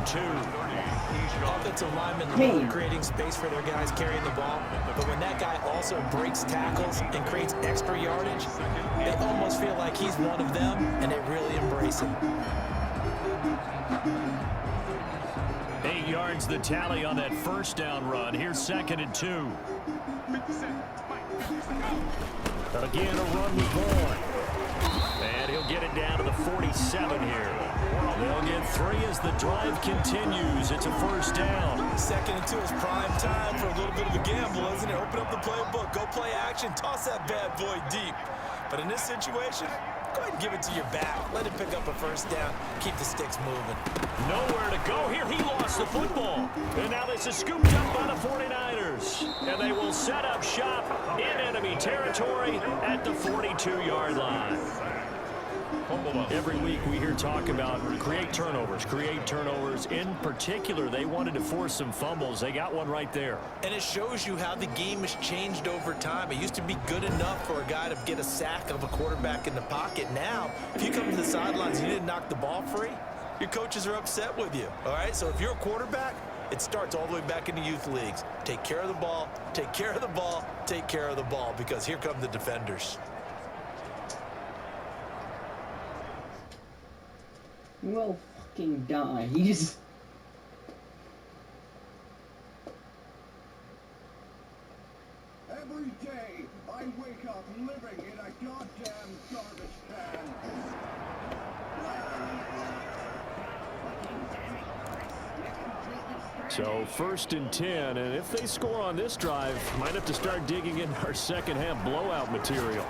2. Offensive linemen love creating space for their guys carrying the ball, but when that guy also breaks tackles and creates extra yardage, they almost feel like he's one of them, and they really embrace him. 8 yards the tally on that first down run. Here's 2nd and 2. Again, a run with Bourne. And he'll get it down to the 47 here. They'll get 3 as the drive continues. It's a first down. 2nd and 2 is prime time for a little bit of a gamble, isn't it? Open up the playbook, go play action, toss that bad boy deep. But in this situation, go ahead and give it to your back. Let him pick up a first down. Keep the sticks moving. Nowhere to go here. He lost the football. And now this is scooped up by the 49ers. And they will set up shop in enemy territory at the 42-yard line. Every week we hear talk about create turnovers. In particular, they wanted to force some fumbles. They got one right there. And it shows you how the game has changed over time. It used to be good enough for a guy to get a sack of a quarterback in the pocket. Now, if you come to the sidelines and you didn't knock the ball free, your coaches are upset with you. All right, so if you're a quarterback, it starts all the way back in the youth leagues. Take care of the ball, take care of the ball, take care of the ball, because here come the defenders. Well, fucking dies. Every day, I wake up living in a goddamn garbage can. So 1st and 10, and if they score on this drive, might have to start digging in our second half blowout material.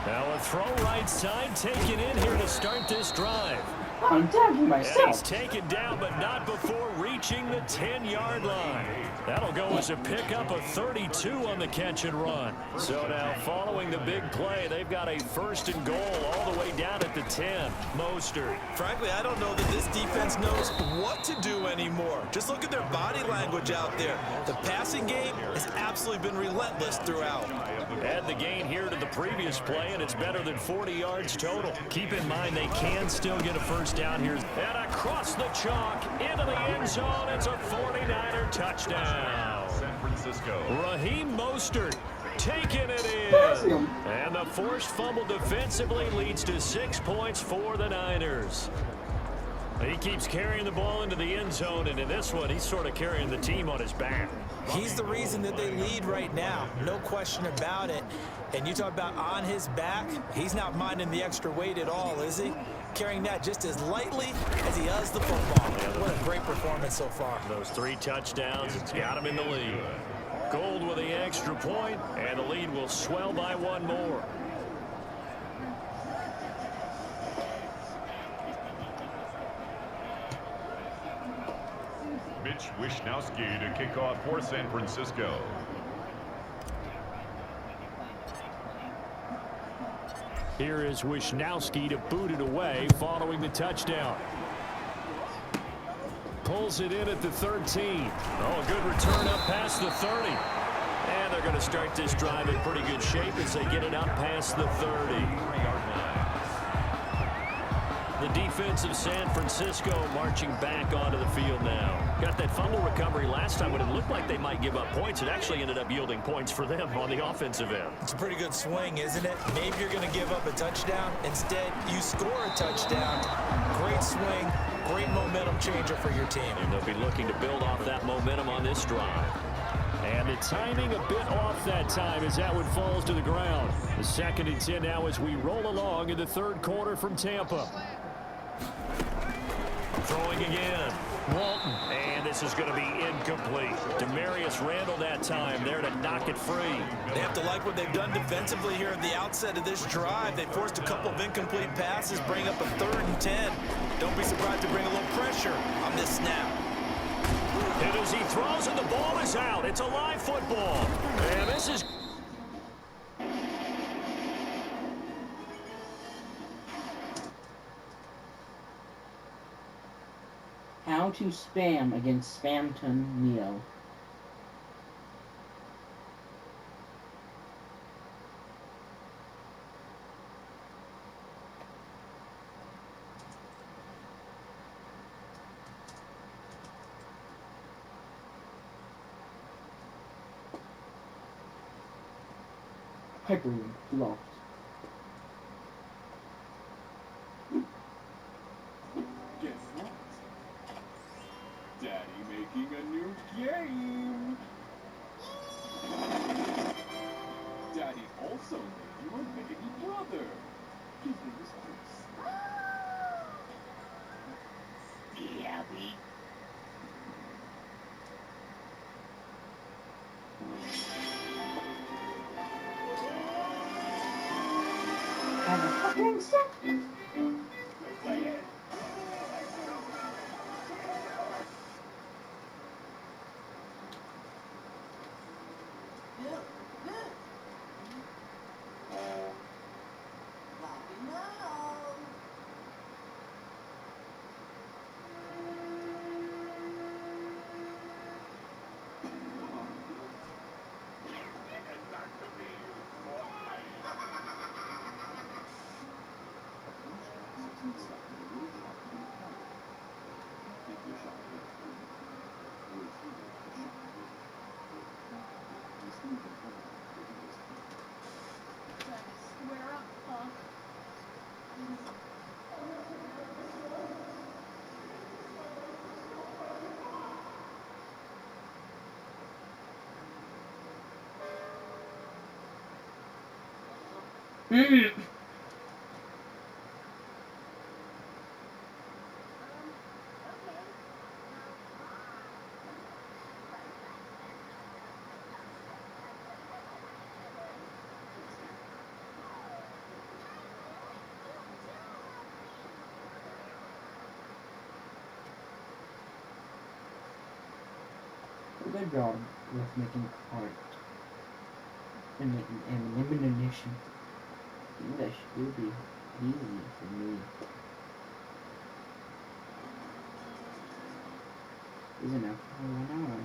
Now a throw right side taken in here to start this drive. I'm tagging myself. And he's taken down, but not before reaching the 10-yard line. That'll go as a pickup of 32 on the catch and run. So now following the big play, they've got a 1st and goal all the way down at the 10. Mostert. Frankly, I don't know that this defense knows what to do anymore. Just look at their body language out there. The passing game has absolutely been relentless throughout. Add the gain here to the previous play, and it's better than 40 yards total. Keep in mind they can still get a first down here. And across the chalk, into the end zone, it's a 49er touchdown. San Francisco. Raheem Mostert taking it in. And the forced fumble defensively leads to 6 points for the Niners. He keeps carrying the ball into the end zone, and in this one, he's sort of carrying the team on his back. He's the reason that they lead right now, no question about it. And you talk about on his back, he's not minding the extra weight at all, is he? Carrying that just as lightly as he does the football. What a great performance so far. Those 3 touchdowns, it's got him in the lead. Gold with the extra point, and the lead will swell by 1 more. Mitch Wishnowsky to kick off for San Francisco. Here is Wishnowsky to boot it away following the touchdown. Pulls it in at the 13. Oh, a good return up past the 30. And they're going to start this drive in pretty good shape as they get it up past the 30. The defense of San Francisco marching back onto the field now. Got that fumble recovery last time when it looked like they might give up points. It actually ended up yielding points for them on the offensive end. It's a pretty good swing, isn't it? Maybe you're going to give up a touchdown. Instead, you score a touchdown. Great swing, great momentum changer for your team. And they'll be looking to build off that momentum on this drive. And the timing a bit off that time as that one falls to the ground. The 2nd and 10 now as we roll along in the 3rd quarter from Tampa. Throwing again. Walton. And this is going to be incomplete. Demarius Randall that time there to knock it free. They have to like what they've done defensively here at the outset of this drive. They forced a couple of incomplete passes, bring up a 3rd and 10. Don't be surprised to bring a little pressure on this snap. And as he throws and the ball is out, it's a live football. And this is... How to spam against Spamton Neo. Hyperlink locked. Guess what? Daddy making a new game! Daddy also made you a baby brother. His name is Chris. Daddy. And a fucking second. Play it. Square up, Puff. Good job with making art and making elimination. English will be easy for me. Isn't it? Oh, no.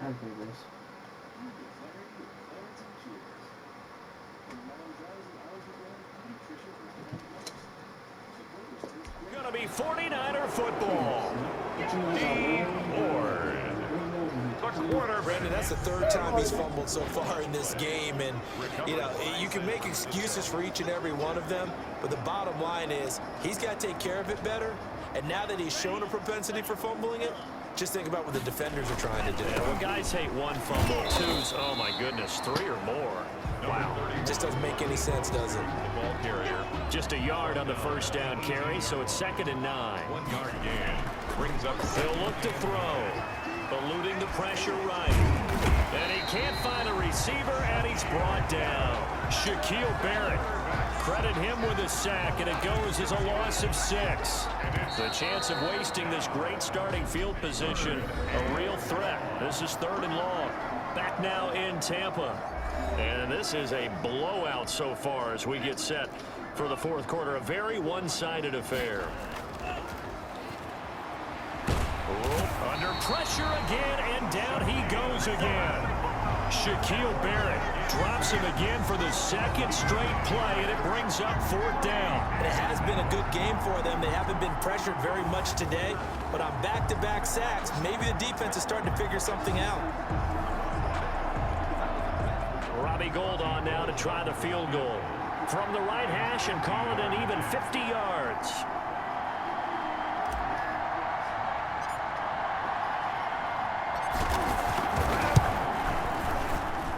I'll do this. Gonna be 49er football. D. Ward. Brandon, that's the third time he's fumbled so far in this game, and you can make excuses for each and every one of them, but the bottom line is he's got to take care of it better, and now that he's shown a propensity for fumbling it, just think about what the defenders are trying to do. Yeah, well, guys hate one fumble, twos, oh my goodness, three or more. Wow. Just doesn't make any sense, does it? The ball carrier. Just a yard on the first down carry, so it's 2nd and 9. 1 yard gain. Brings up They'll look to throw. Eluding the pressure right. And he can't find a receiver, and he's brought down. Shaquille Barrett. Credit him with a sack, and it goes as a loss of 6. The chance of wasting this great starting field position, a real threat. This is 3rd and long. Back now in Tampa. And this is a blowout so far as we get set for the 4th quarter. A very one-sided affair. Under pressure again, and down he goes again. Shaquille Barrett drops him again for the 2nd straight play, and it brings up 4th down. And it has been a good game for them. They haven't been pressured very much today, but on back-to-back sacks, maybe the defense is starting to figure something out. Robbie Gould on now to try the field goal. From the right hash and call it an even 50 yards.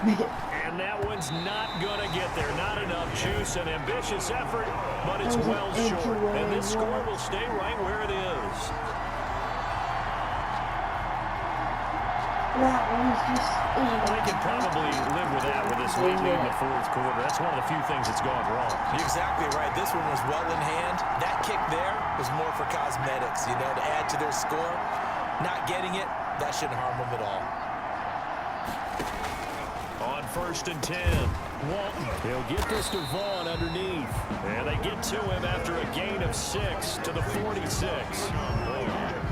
And that one's not going to get there. Not enough juice. An ambitious effort, but it's well short. And this score will stay right where it is. That was just... They can probably live with that with this lead in the 4th quarter. That's one of the few things that's gone wrong. You're exactly right. This one was well in hand. That kick there was more for cosmetics, to add to their score. Not getting it, that shouldn't harm them at all. On 1st and 10, Walton. He'll get this to Vaughn underneath. And they get to him after a gain of 6 to the 46.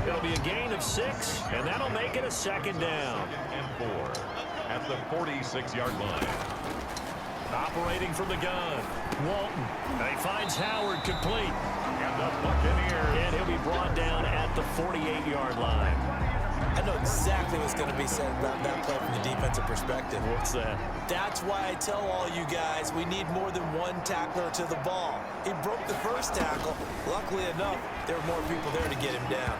It'll be a gain of 6, and that'll make it a 2nd down. and 4 at the 46-yard line. Operating from the gun, Walton. And he finds Howard complete. And the Buccaneers. And he'll be brought down at the 48-yard line. I know exactly what's going to be said about that play from the defensive perspective. What's that? That's why I tell all you guys we need more than one tackler to the ball. He broke the first tackle. Luckily enough, there were more people there to get him down.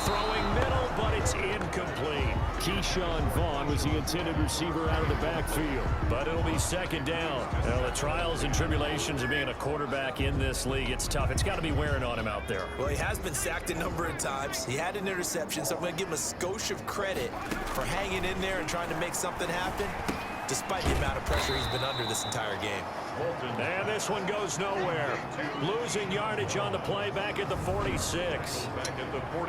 Throwing middle, but it's incomplete. Keyshawn Vaughn was the intended receiver out of the backfield, but it'll be second down. Now, the trials and tribulations of being a quarterback in this league, it's tough. It's got to be wearing on him out there. Well, he has been sacked a number of times. He had an interception, so I'm going to give him a skosh of credit for hanging in there and trying to make something happen, despite the amount of pressure he's been under this entire game. And this one goes nowhere. Losing yardage on the play back at the 46.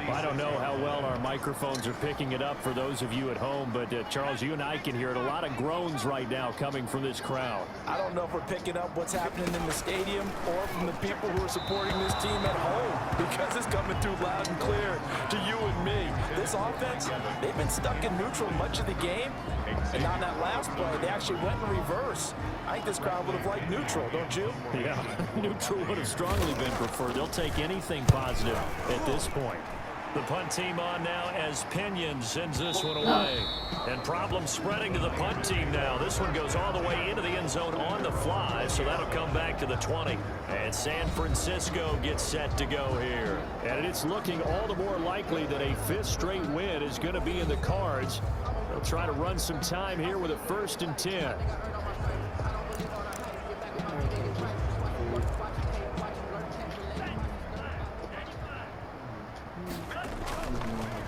I don't know how well our microphones are picking it up for those of you at home, but Charles, you and I can hear it. A lot of groans right now coming from this crowd. I don't know if we're picking up what's happening in the stadium or from the people who are supporting this team at home, because it's coming through loud and clear to you and me. This offense, they've been stuck in neutral much of the game, and on that last play, they actually went in reverse. I think this crowd would have liked neutral, don't you? Yeah, neutral would have strongly been preferred. They'll take anything positive at this point. The punt team on now as Pinion sends this one away. And problems spreading to the punt team now. This one goes all the way into the end zone on the fly, so that'll come back to the 20. And San Francisco gets set to go here. And it's looking all the more likely that a fifth straight win is going to be in the cards. They'll try to run some time here with a 1st and 10.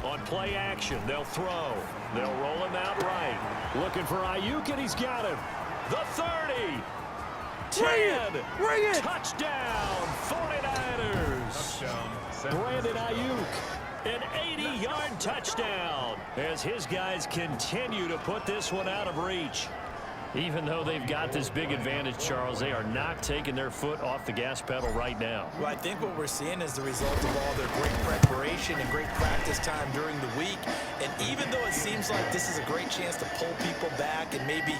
On play action, they'll throw. They'll roll him out right. Looking for Ayuk, and he's got him. The 30. 10. Bring it. Touchdown, 49ers. Brandon Ayuk, an 80-yard touchdown as his guys continue to put this one out of reach. Even though they've got this big advantage, Charles, they are not taking their foot off the gas pedal right now. Well, I think what we're seeing is the result of all their great preparation and great practice time during the week. And even though it seems like this is a great chance to pull people back and maybe,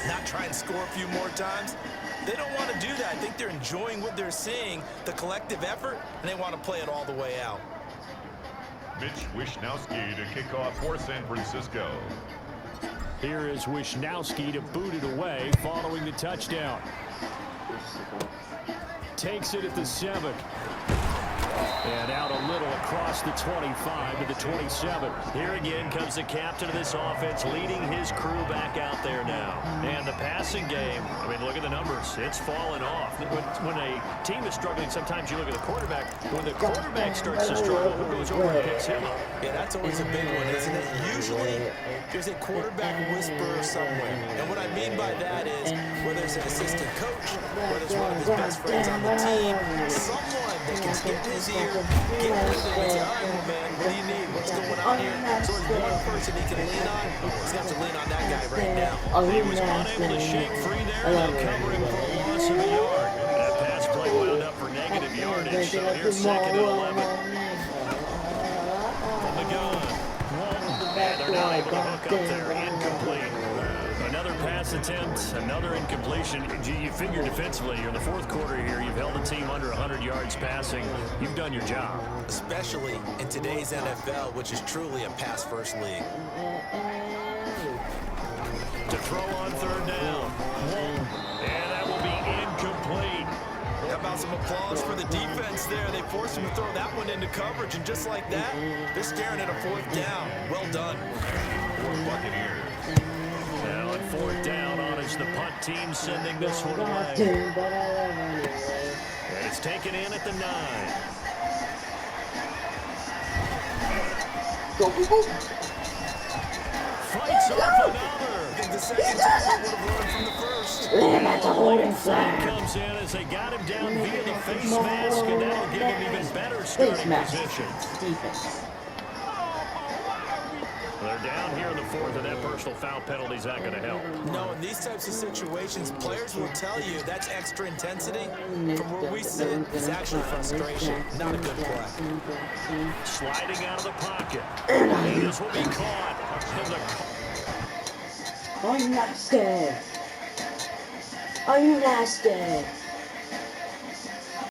not try and score a few more times, they don't want to do that. I think they're enjoying what they're seeing, the collective effort, and they want to play it all the way out. Mitch Wishnowski to kick off for San Francisco. Here is Wishnowski to boot it away following the touchdown. Takes it at the 7. And out a little across the 25 to the 27. Here again comes the captain of this offense leading his crew back out there now. And the passing game, look at the numbers. It's fallen off. When a team is struggling, sometimes you look at the quarterback. When the quarterback starts to struggle, who goes over and picks him up? Yeah, that's always a big one, isn't it? Usually, there's a quarterback whisperer somewhere. And what I mean by that is, whether it's an assistant coach, whether it's one of his best friends on the team, someone that can skip his ear, get with it and say, all right, man, what do you need? What's going on here? So there's one person he can lean on. He's got to lean on that guy right now. He was unable to shake free there. They'll cover him for a loss of a yard. That pass play wound up for negative yardage. So here's 2nd and 11. From the gun. And they're not able to hook up there. Incomplete. Another pass attempt, another incompletion. You figure defensively, you're in the 4th quarter here. You've held a team under 100 yards passing. You've done your job. Especially in today's NFL, which is truly a pass-first league. To throw on 3rd down. And that will be incomplete. How about some applause for the defense there? They forced him to throw that one into coverage, and just like that, they're staring at a 4th down. Well done. Buccaneers. Now on 4th down, on is the punt team sending this one away. And it's taken in at the 9. Fights off another. I think the second tackle would have learned from the first. Holding flag comes in as they got him down via the face mask, and that'll give him even better starting position. They're down here in the 4th, and that personal foul penalty is not going to help. No, in these types of situations, players will tell you that's extra intensity. From where we sit, it's actually frustration. Not a good play. Sliding out of the pocket. And this will be caught. I'm nasty. I'm nasty.